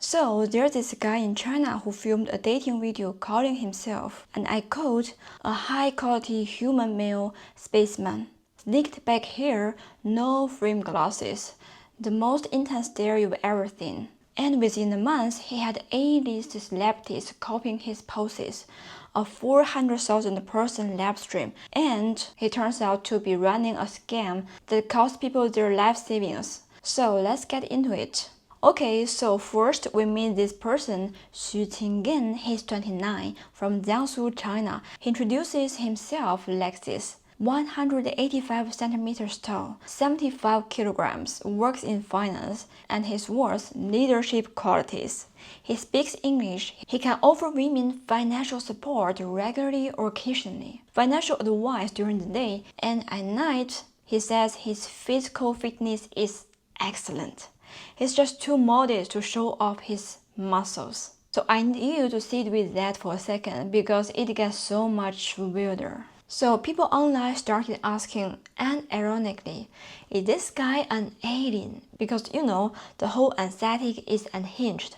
So there's this guy in China who filmed a dating video calling himself, and I quote, a high-quality human male specimen. Slicked back hair, no frame glasses. The most intense stare you've ever seen. And within a month, he had A-list celebrities copying his poses, a 400,000 person live stream, and he turns out to be running a scam that cost people their life savings. So let's get into it. Okay, so first we meet this person, Xu Qinggen. He's 29, from Jiangsu, China. He introduces himself like this. 185 centimeters tall, 75 kilograms, works in finance, and his words, leadership qualities. He speaks English. He can offer women financial support regularly or occasionally, financial advice during the day, and at night, he says his physical fitness is excellent. He's just too modest to show off his muscles. So I need you to sit with that for a second because it gets so much weirder. So people online started asking, and ironically, is this guy an alien? Because the whole aesthetic is unhinged.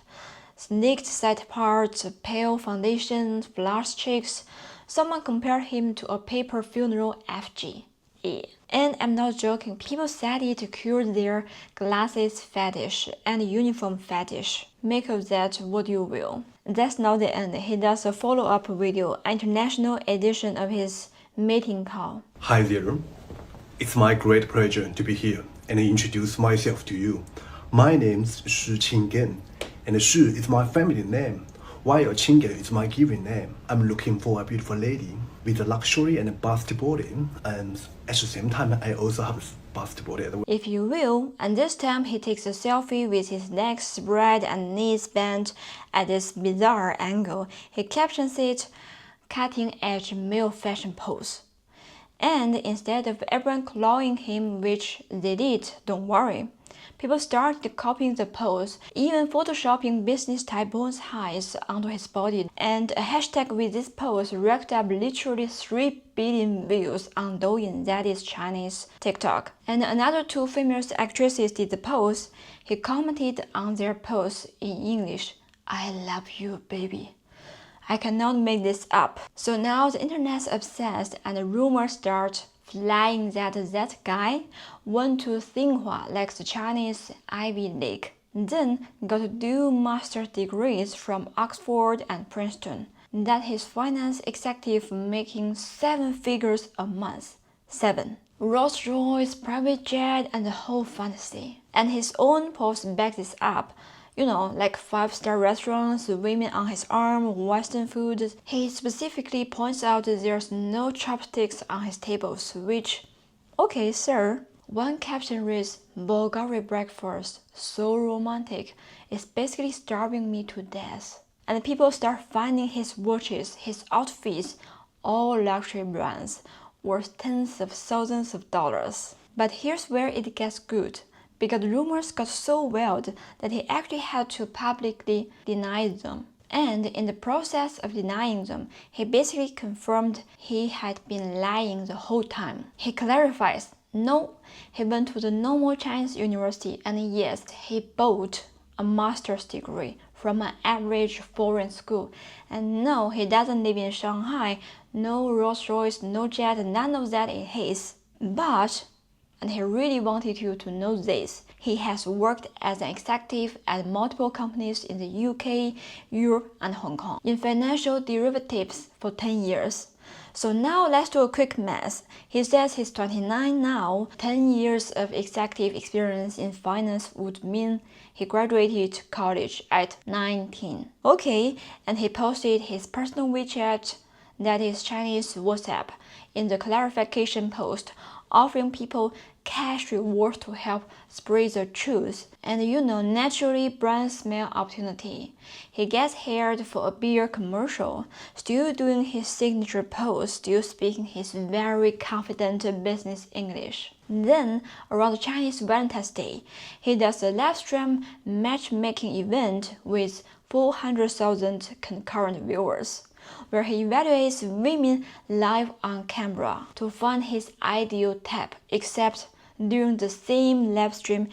Sneaked side parts, pale foundation, flush cheeks. Someone compared him to a paper funeral FG. Yeah. And I'm not joking, people said it to cure their glasses fetish and uniform fetish. Make of that what you will. That's not the end. He does a follow-up video, international edition of his meeting call. Hi there. It's my great pleasure to be here and introduce myself to you. My name's Xu Qinggen, and Xu is my family name, while Qinggen is my given name. I'm looking for a beautiful lady with a luxury and a busty body, and at the same time I also have a busty body as well. If you will, and this time he takes a selfie with his legs spread and knees bent at this bizarre angle. He captions it, cutting-edge male fashion pose. And instead of everyone clawing him, which they did, don't worry, people started copying the pose, even photoshopping business-type bones highs onto his body, and a hashtag with this pose racked up literally 3 billion views on Douyin, that is Chinese TikTok. And another 2 famous actresses did the pose. He commented on their pose in English, I love you, baby. I cannot make this up. So now the internet's obsessed and rumors start flying that guy went to Tsinghua, like the Chinese Ivy League, then got 2 master's degrees from Oxford and Princeton, that he's finance executive making 7 figures a month. 7. Rolls-Royce, private jet, and the whole fantasy. And his own post backs this up. Like 5-star restaurants, women on his arm, Western food. He specifically points out there's no chopsticks on his tables, which, okay, sir. One caption reads, Bulgari breakfast, so romantic, it's basically starving me to death. And people start finding his watches, his outfits, all luxury brands, worth tens of thousands of dollars. But here's where it gets good. Because rumors got so wild that he actually had to publicly deny them. And in the process of denying them, he basically confirmed he had been lying the whole time. He clarifies, no, he went to the normal Chinese university, and yes, he bought a master's degree from an average foreign school. And no, he doesn't live in Shanghai, no Rolls-Royce, no jet, none of that is his. But, and he really wanted you to know this, he has worked as an executive at multiple companies in the UK, Europe, and Hong Kong in financial derivatives for 10 years. So now let's do a quick math. He says he's 29 now. 10 years of executive experience in finance would mean he graduated college at 19. Okay, and he posted his personal WeChat, that is Chinese WhatsApp, in the clarification post, offering people cash rewards to help spread the truth. And naturally brand smell opportunity. He gets hired for a beer commercial, still doing his signature pose, still speaking his very confident business English. Then, around Chinese Valentine's Day, he does a live stream matchmaking event with 400,000 concurrent viewers, where he evaluates women live on camera to find his ideal type, except during the same live stream,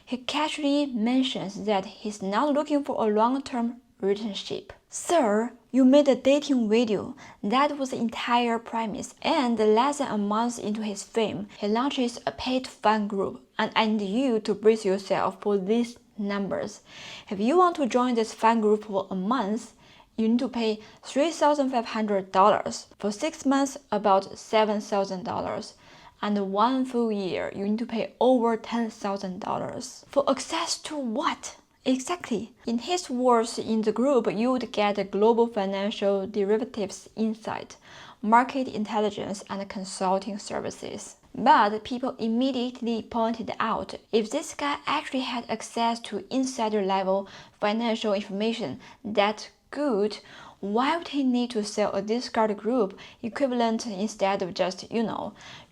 he casually mentions that he's not looking for a long-term relationship. Sir, you made a dating video. That was the entire premise. And less than a month into his fame, he launches a paid fan group, and I need you to brace yourself for these numbers. If you want to join this fan group for a month, you need to pay $3,500. For 6 months, about $7,000. And 1 full year, you need to pay over $10,000. For access to what? Exactly. In his words, in the group, you would get global financial derivatives insight, market intelligence, and consulting services. But people immediately pointed out if this guy actually had access to insider-level financial information that good, why would he need to sell a discard group equivalent instead of just,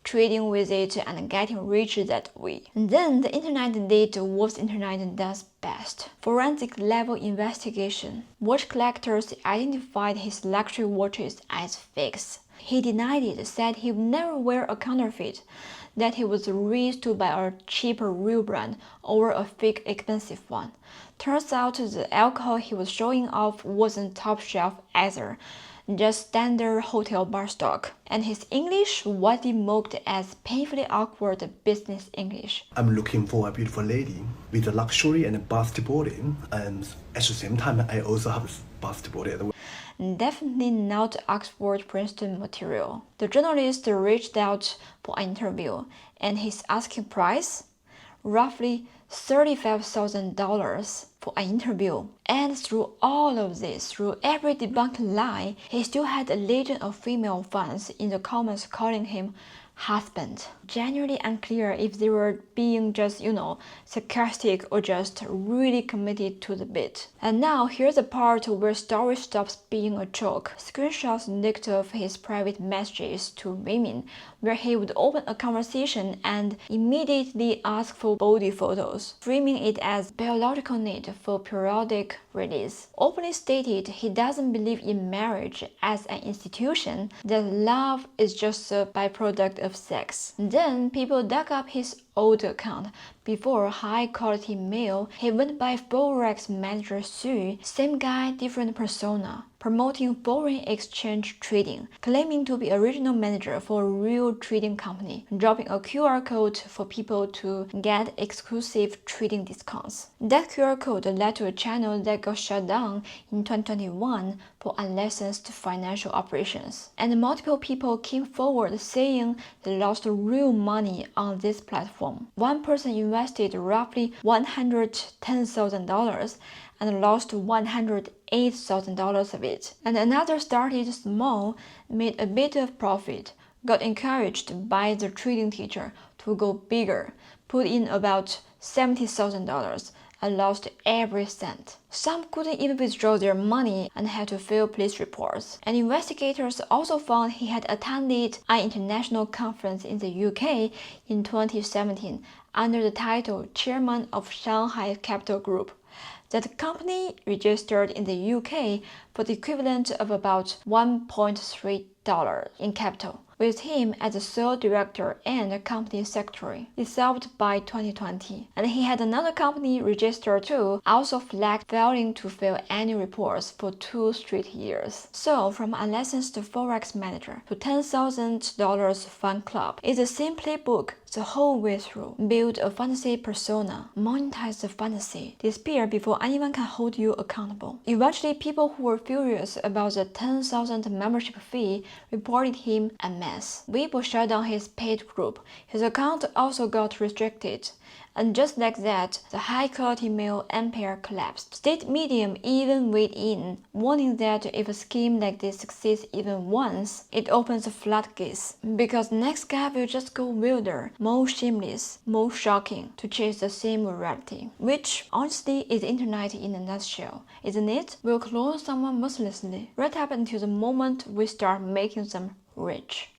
trading with it and getting rich that way? And then the internet did what the internet does best. Forensic level investigation. Watch collectors identified his luxury watches as fakes. He denied it, said he would never wear a counterfeit, that he was raised to buy a cheaper real brand over a fake expensive one. Turns out the alcohol he was showing off wasn't top shelf either, just standard hotel bar stock. And his English widely mocked as painfully awkward business English. I'm looking for a beautiful lady with a luxury and a busty body, and at the same time I also have a busty body as well. Definitely not Oxford Princeton material. The journalist reached out for an interview, and his asking price? Roughly $35,000 for an interview. And through all of this, through every debunked lie, he still had a legion of female fans in the comments calling him husband. Genuinely unclear if they were being just, sarcastic or just really committed to the bit. And now here's the part where story stops being a joke. Screenshots leaked of his private messages to women, where he would open a conversation and immediately ask for body photos, framing it as biological need for periodic release. Openly stated he doesn't believe in marriage as an institution, that love is just a byproduct of sex. Then people dug up his old account. Before High Quality Mail, he went by Forex Manager Sue, same guy, different persona, promoting foreign exchange trading, claiming to be a regional manager for a real trading company, dropping a QR code for people to get exclusive trading discounts. That QR code led to a channel that got shut down in 2021 for unlicensed financial operations. And multiple people came forward saying they lost real money on this platform. One person invested roughly $110,000 and lost $108,000 of it. And another started small, made a bit of profit, got encouraged by the trading teacher to go bigger, put in about $70,000 and lost every cent. Some couldn't even withdraw their money and had to fill police reports. And investigators also found he had attended an international conference in the UK in 2017 under the title Chairman of Shanghai Capital Group. That company registered in the UK for the equivalent of about $1.3 in capital, with him as the sole director and company secretary, dissolved by 2020. And he had another company registered too, also flagged failing to fill any reports for 2 straight years. So from unlicensed Forex manager to $10,000 fan club is the same playbook the whole way through. Build a fantasy persona, monetize the fantasy, disappear before anyone can hold you accountable. Eventually, people who were furious about the $10,000 membership fee reported him a mess. Weibo shut down his paid group. His account also got restricted. And just like that, the high-quality mail empire collapsed. State media even weighed in, warning that if a scheme like this succeeds even once, it opens the floodgates. Because the next guy will just go wilder, more shameless, more shocking, to chase the same reality. Which, honestly, is the internet in a nutshell, isn't it? We'll clone someone mercilessly, right up until the moment we start making them rich.